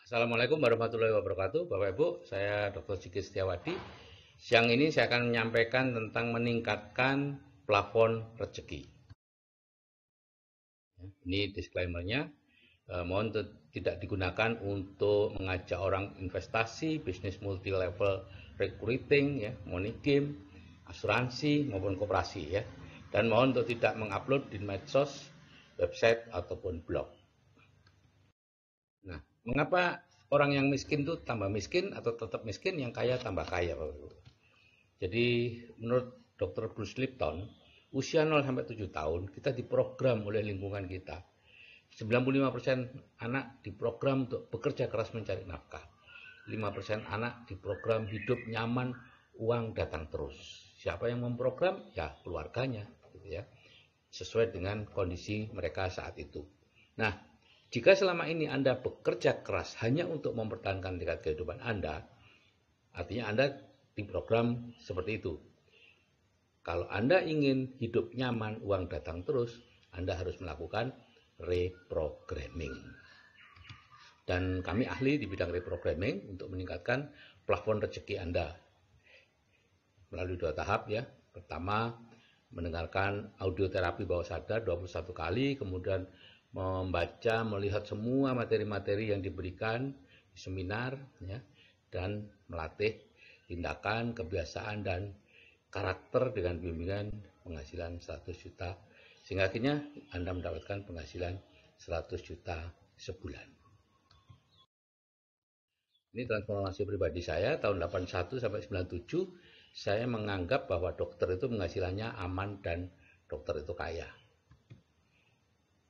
Assalamualaikum warahmatullahi wabarakatuh, Bapak Ibu. Saya Dr. Sigit Setiawadi. Siang ini saya akan menyampaikan tentang meningkatkan plafon rezeki. Ini disclaimer-nya. Mohon tidak digunakan untuk mengajak orang investasi, bisnis multi level recruiting, ya, money game, asuransi maupun koperasi, ya. Dan mohon untuk tidak mengupload di medsos, website ataupun blog. Nah, mengapa orang yang miskin itu tambah miskin atau tetap miskin, yang kaya tambah kaya, Bapak Ibu? Jadi menurut Dr. Bruce Lipton, usia 0 sampai 7 tahun kita diprogram oleh lingkungan kita. 95% anak diprogram untuk bekerja keras mencari nafkah. 5% anak diprogram hidup nyaman, uang datang terus. Siapa yang memprogram? Ya keluarganya, gitu ya. Sesuai dengan kondisi mereka saat itu. Nah, jika selama ini Anda bekerja keras hanya untuk mempertahankan tingkat kehidupan Anda, artinya Anda diprogram seperti itu. Kalau Anda ingin hidup nyaman, uang datang terus, Anda harus melakukan reprogramming. Dan kami ahli di bidang reprogramming untuk meningkatkan plafon rezeki Anda melalui 2 tahap, ya. Pertama, mendengarkan audio terapi bawah sadar 21 kali, kemudian membaca, melihat semua materi-materi yang diberikan di seminar, ya, dan melatih tindakan, kebiasaan, dan karakter dengan bimbingan penghasilan 100 juta, sehingga akhirnya Anda mendapatkan penghasilan 100 juta sebulan. Ini transformasi pribadi saya tahun 81 sampai 97. Saya menganggap bahwa dokter itu penghasilannya aman dan dokter itu kaya.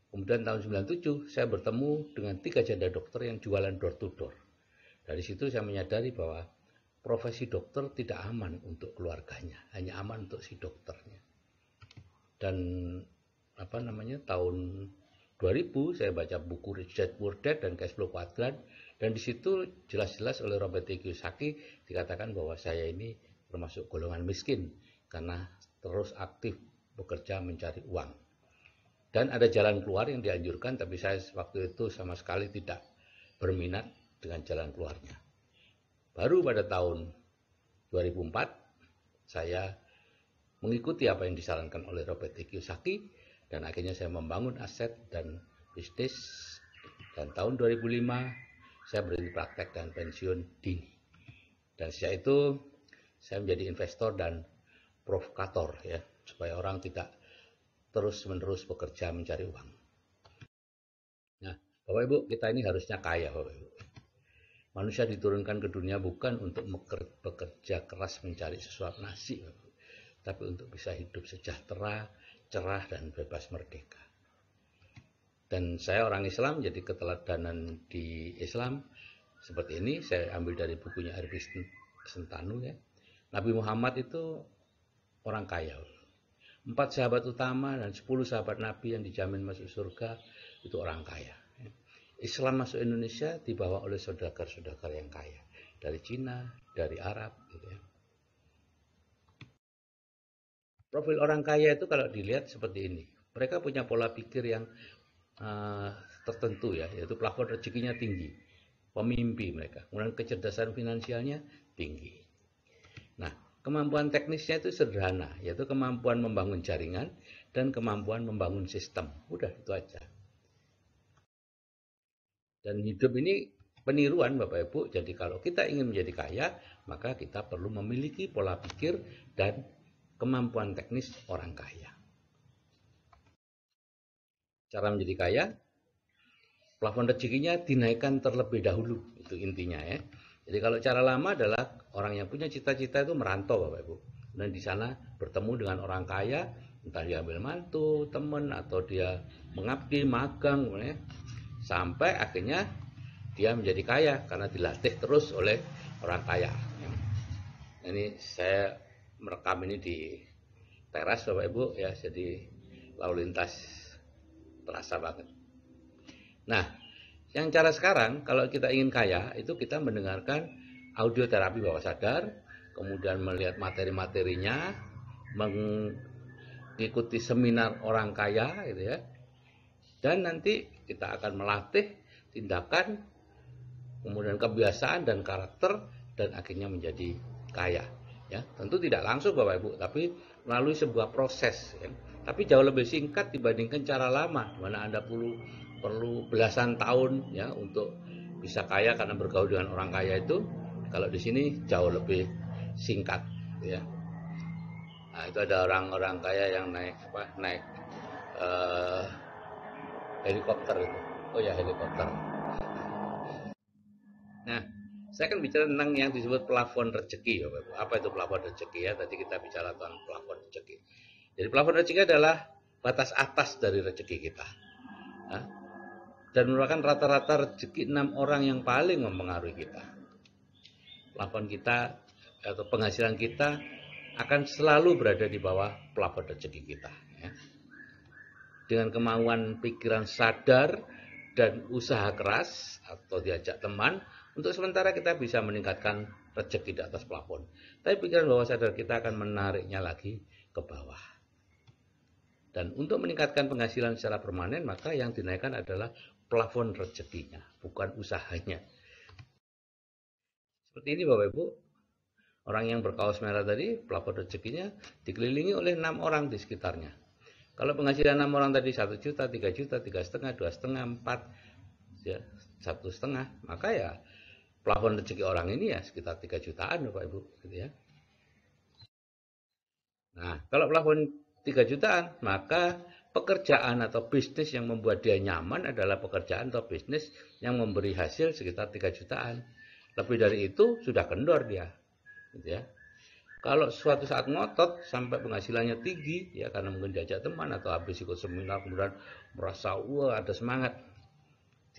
Kemudian tahun 97 saya bertemu dengan 3 janda dokter yang jualan door to door. Dari situ saya menyadari bahwa profesi dokter tidak aman untuk keluarganya, hanya aman untuk si dokternya. Dan tahun 2000 saya baca buku Rich Dad Poor Dad dan Cash Flow Quadrant, dan di situ jelas-jelas oleh Robert T. Kiyosaki dikatakan bahwa saya ini termasuk golongan miskin karena terus aktif bekerja mencari uang. Dan ada jalan keluar yang dianjurkan, tapi saya waktu itu sama sekali tidak berminat dengan jalan keluarnya. Baru pada tahun 2004 saya mengikuti apa yang disarankan oleh Robert T. Kiyosaki, dan akhirnya saya membangun aset dan bisnis, dan tahun 2005 saya berhenti praktek dan pensiun dini. Dan sejak itu saya menjadi investor dan provokator, ya, supaya orang tidak terus-menerus bekerja mencari uang. Nah, Bapak Ibu, kita ini harusnya kaya, Bapak Ibu. Manusia diturunkan ke dunia bukan untuk bekerja keras mencari sesuap nasi, tapi untuk bisa hidup sejahtera, cerah, dan bebas merdeka. Dan saya orang Islam, jadi keteladanan di Islam seperti ini saya ambil dari bukunya Arbi Sentanu, ya. Nabi Muhammad itu orang kaya. 4 sahabat utama dan 10 sahabat Nabi yang dijamin masuk surga itu orang kaya. Islam masuk Indonesia dibawa oleh saudagar-saudagar yang kaya dari Cina, dari Arab, gitu ya. Profil orang kaya itu kalau dilihat seperti ini. Mereka punya pola pikir yang tertentu, ya, yaitu plafon rezekinya tinggi, pemimpi mereka, kemudian kecerdasan finansialnya tinggi. Nah, kemampuan teknisnya itu sederhana, yaitu kemampuan membangun jaringan dan kemampuan membangun sistem. Udah, itu aja. Dan hidup ini peniruan, Bapak Ibu. Jadi kalau kita ingin menjadi kaya, maka kita perlu memiliki pola pikir dan kemampuan teknis orang kaya. Cara menjadi kaya, plafon rezekinya dinaikkan terlebih dahulu, itu intinya, ya. Jadi kalau cara lama adalah orang yang punya cita-cita itu merantau, Bapak Ibu, dan di sana bertemu dengan orang kaya, entah dia ambil mantu, teman, atau dia mengabdi, magang, ya, sampai akhirnya dia menjadi kaya karena dilatih terus oleh orang kaya. Ini saya merekam ini di teras, Bapak Ibu, ya, jadi lalu lintas terasa banget. Nah, yang cara sekarang kalau kita ingin kaya itu kita mendengarkan audio terapi bawah sadar, kemudian melihat materi-materinya, mengikuti seminar orang kaya, gitu ya. Dan nanti kita akan melatih tindakan kemudian kebiasaan dan karakter, dan akhirnya menjadi kaya. Ya, tentu tidak langsung Bapak Ibu, tapi melalui sebuah proses. Ya. Tapi jauh lebih singkat dibandingkan cara lama, di mana Anda perlu belasan tahun ya untuk bisa kaya karena bergaul dengan orang kaya itu. Kalau di sini jauh lebih singkat, ya. Nah, itu ada orang-orang kaya yang naik eh, helikopter itu. Oh ya, helikopter. Nah, saya akan bicara tentang yang disebut plafon rezeki, Bapak Ibu. Apa itu plafon rezeki ya? Tadi kita bicara tentang plafon rezeki. Jadi plafon rezeki adalah batas atas dari rezeki kita. Nah, dan merupakan rata-rata rezeki 6 orang yang paling mempengaruhi kita. Plafon kita atau penghasilan kita akan selalu berada di bawah plafon rezeki kita. Ya. Dengan kemauan pikiran sadar dan usaha keras atau diajak teman, untuk sementara kita bisa meningkatkan rezeki di atas plafon. Tapi pikiran bawah sadar kita akan menariknya lagi ke bawah. Dan untuk meningkatkan penghasilan secara permanen, maka yang dinaikkan adalah plafon rezekinya, bukan usahanya. Seperti ini Bapak Ibu, orang yang berkaos merah tadi, plafon rezekinya dikelilingi oleh 6 orang di sekitarnya. Kalau penghasilan 6 orang tadi 1 juta, 3 juta, 3,5, 2,5, 4, ya, 1,5, maka ya plafon rezeki orang ini ya sekitar 3 jutaan Bapak Ibu, gitu ya. Nah, kalau plafon 3 jutaan, maka pekerjaan atau bisnis yang membuat dia nyaman adalah pekerjaan atau bisnis yang memberi hasil sekitar 3 jutaan. Lebih dari itu sudah kendor dia, gitu ya. Kalau suatu saat ngotot sampai penghasilannya tinggi, ya karena mungkin diajak teman atau habis ikut seminar kemudian merasa wah ada semangat,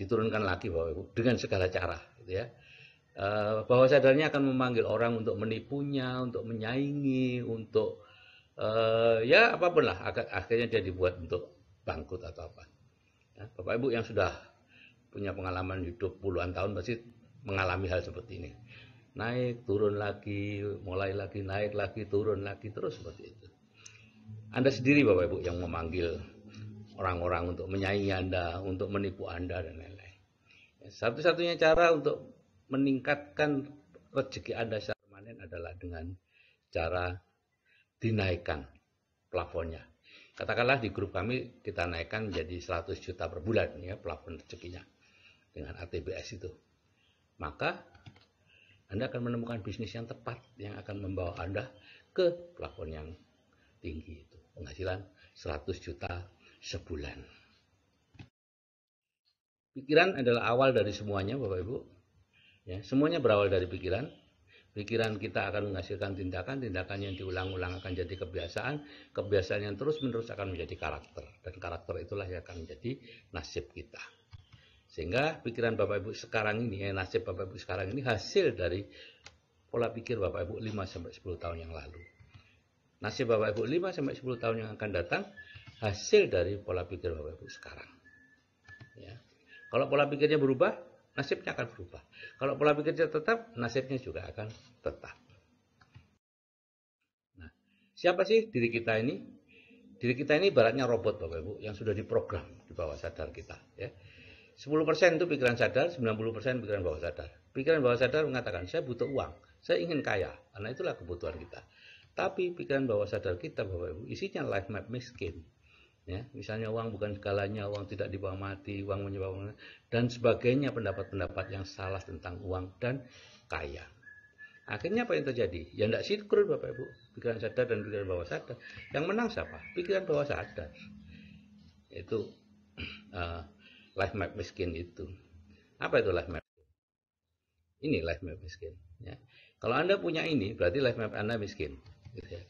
diturunkan lagi Bapak Ibu dengan segala cara, gitu ya. Bawah sadarnya akan memanggil orang untuk menipunya, untuk menyaingi, untuk ya apapun lah, akhirnya dia dibuat untuk bangkrut atau apa. Ya, Bapak Ibu yang sudah punya pengalaman hidup puluhan tahun pasti mengalami hal seperti ini. Naik, turun lagi, mulai lagi, naik lagi, turun lagi, terus seperti itu. Anda sendiri Bapak Ibu yang memanggil orang-orang untuk menyaingi Anda, untuk menipu Anda, dan lain-lain. Satu-satunya cara untuk meningkatkan rezeki Anda secara permanen adalah dengan cara dinaikkan plafonnya. Katakanlah di grup kami kita naikkan menjadi 100 juta per bulan ya plafon rezekinya dengan ATBS itu. Maka Anda akan menemukan bisnis yang tepat yang akan membawa Anda ke plafon yang tinggi itu, penghasilan 100 juta sebulan. Pikiran adalah awal dari semuanya Bapak Ibu. Ya, semuanya berawal dari pikiran. Pikiran kita akan menghasilkan tindakan, tindakan yang diulang-ulang akan jadi kebiasaan, kebiasaan yang terus-menerus akan menjadi karakter, dan karakter itulah yang akan menjadi nasib kita. Sehingga pikiran Bapak Ibu sekarang ini, nasib Bapak Ibu sekarang ini hasil dari pola pikir Bapak Ibu 5-10 tahun yang lalu. Nasib Bapak Ibu 5-10 tahun yang akan datang hasil dari pola pikir Bapak Ibu sekarang. Ya. Kalau pola pikirnya berubah, nasibnya akan berubah. Kalau pola pikirnya tetap, nasibnya juga akan tetap. Nah, siapa sih diri kita ini? Diri kita ini ibaratnya robot Bapak Ibu yang sudah diprogram di bawah sadar kita. Ya. 10% itu pikiran sadar, 90% pikiran bawah sadar. Pikiran bawah sadar mengatakan, saya butuh uang, saya ingin kaya, karena itulah kebutuhan kita. Tapi pikiran bawah sadar kita Bapak Ibu, isinya life map miskin. Ya, misalnya uang bukan segalanya, uang tidak dibawa mati, uang menyebabkan dan sebagainya, pendapat-pendapat yang salah tentang uang dan kaya. Akhirnya apa yang terjadi? Ya tidak sinkron Bapak Ibu, pikiran sadar dan pikiran bawah sadar. Yang menang siapa? Pikiran bawah sadar. Itu life map miskin itu. Apa itu life map? Ini life map miskin. Ya. Kalau Anda punya ini, berarti life map Anda miskin. Gitu ya.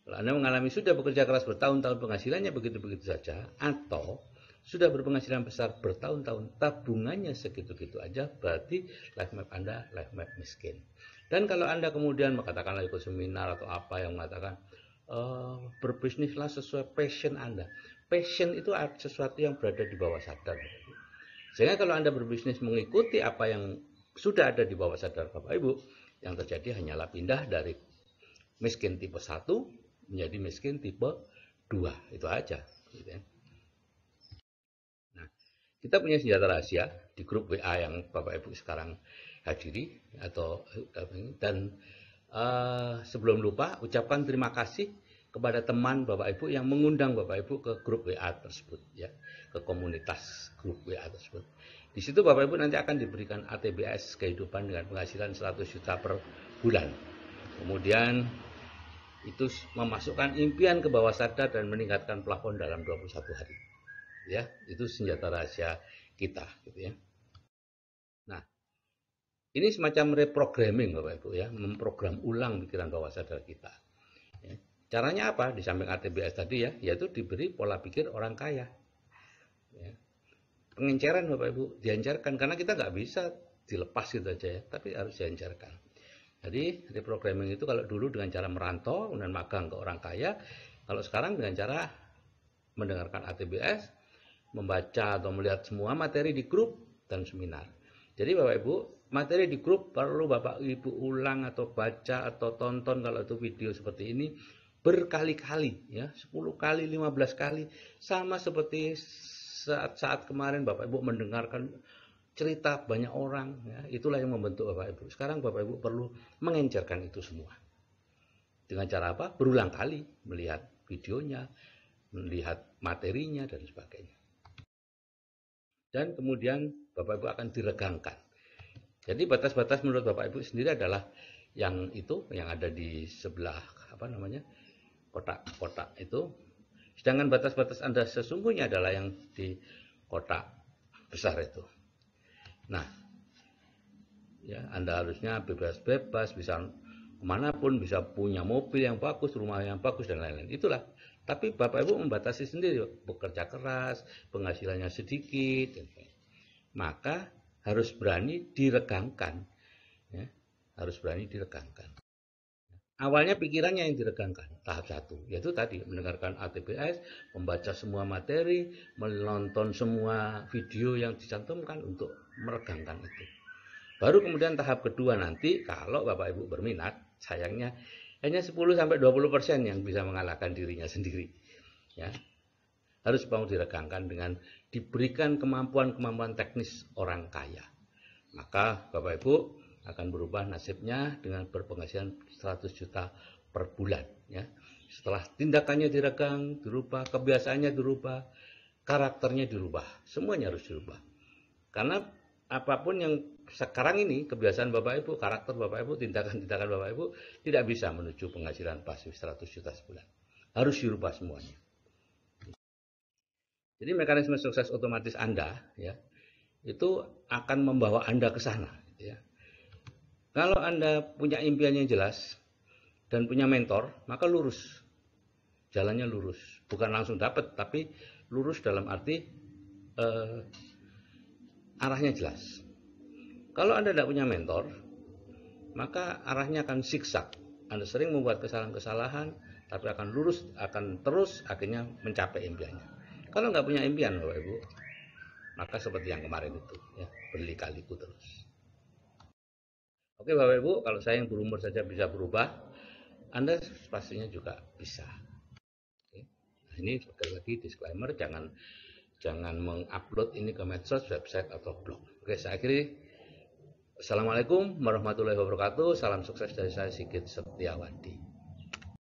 Kalau Anda mengalami sudah bekerja keras bertahun-tahun penghasilannya begitu-begitu saja, atau sudah berpenghasilan besar bertahun-tahun tabungannya segitu-gitu aja, berarti life map Anda life map miskin. Dan kalau Anda kemudian mengatakan ikut seminar atau apa yang mengatakan berbisnislah sesuai passion Anda. Passion itu sesuatu yang berada di bawah sadar. Sehingga kalau Anda berbisnis mengikuti apa yang sudah ada di bawah sadar Bapak Ibu, yang terjadi hanyalah pindah dari miskin tipe 1 menjadi miskin tipe 2, itu aja gitu ya. Nah, Kita punya senjata rahasia di grup WA yang Bapak Ibu sekarang hadiri dan sebelum lupa ucapkan terima kasih kepada teman Bapak Ibu yang mengundang Bapak Ibu ke grup WA tersebut ya, ke komunitas grup WA tersebut. Di situ Bapak Ibu nanti akan diberikan ATBS kehidupan dengan penghasilan 100 juta per bulan. Kemudian itu memasukkan impian ke bawah sadar dan meningkatkan plafon dalam 21 hari. Ya, itu senjata rahasia kita gitu ya. Nah, ini semacam reprogramming Bapak Ibu ya, memprogram ulang pikiran bawah sadar kita. Ya. Caranya apa? Di samping ATBS tadi ya, yaitu diberi pola pikir orang kaya. Ya. Pengenceran Bapak Ibu, diancarkan karena kita nggak bisa dilepas gitu aja ya, tapi harus diancarkan. Jadi reprogramming itu kalau dulu dengan cara merantau dan magang ke orang kaya, kalau sekarang dengan cara mendengarkan ATBS, membaca atau melihat semua materi di grup dan seminar. Jadi Bapak Ibu, materi di grup perlu Bapak Ibu ulang atau baca atau tonton kalau itu video seperti ini berkali-kali ya, 10 kali, 15 kali, sama seperti saat kemarin Bapak Ibu mendengarkan cerita banyak orang ya, itulah yang membentuk Bapak Ibu. Sekarang Bapak Ibu perlu mengencerkan itu semua. Dengan cara apa? Berulang kali melihat videonya, melihat materinya dan sebagainya. Dan kemudian Bapak Ibu akan diregangkan. Jadi batas-batas menurut Bapak Ibu sendiri adalah yang itu yang ada di sebelah kotak-kotak itu. Sedangkan batas-batas Anda sesungguhnya adalah yang di kotak besar itu. Nah, ya Anda harusnya bebas-bebas, bisa kemanapun, bisa punya mobil yang bagus, rumah yang bagus dan lain-lain. Itulah. Tapi Bapak Ibu membatasi sendiri, bekerja keras, penghasilannya sedikit, maka harus berani diregangkan. Ya, harus berani diregangkan. Awalnya pikirannya yang diregangkan, tahap 1, yaitu tadi mendengarkan ATBS, membaca semua materi, menonton semua video yang dicantumkan untuk meregangkan itu. Baru kemudian tahap kedua nanti, kalau Bapak Ibu berminat, sayangnya hanya 10-20% yang bisa mengalahkan dirinya sendiri. Ya, harus mau diregangkan dengan diberikan kemampuan-kemampuan teknis orang kaya. Maka Bapak Ibu akan berubah nasibnya dengan berpenghasilan 100 juta per bulan ya. Setelah tindakannya diregang, dirubah, kebiasaannya dirubah, karakternya dirubah, semuanya harus dirubah. Karena apapun yang sekarang ini kebiasaan Bapak Ibu, karakter Bapak Ibu, tindakan-tindakan Bapak Ibu tidak bisa menuju penghasilan pasif 100 juta sebulan. Harus dirubah semuanya. Jadi mekanisme sukses otomatis Anda ya, itu akan membawa Anda ke sana ya. Kalau Anda punya impian yang jelas dan punya mentor, maka lurus. Jalannya lurus. Bukan langsung dapat, tapi lurus dalam arti arahnya jelas. Kalau Anda tidak punya mentor, maka arahnya akan zigzag. Anda sering membuat kesalahan-kesalahan, tapi akan lurus, akan terus akhirnya mencapai impiannya. Kalau nggak punya impian, Bapak Ibu, maka seperti yang kemarin itu, ya, berliku-liku terus. Oke Bapak Ibu, kalau saya yang berumur saja bisa berubah, Anda pastinya juga bisa. Oke. Nah, ini sekali lagi disclaimer, jangan mengupload ini ke medsos, website atau blog. Oke, saya akhiri. Assalamualaikum warahmatullahi wabarakatuh. Salam sukses dari saya Sigit Setiawadi.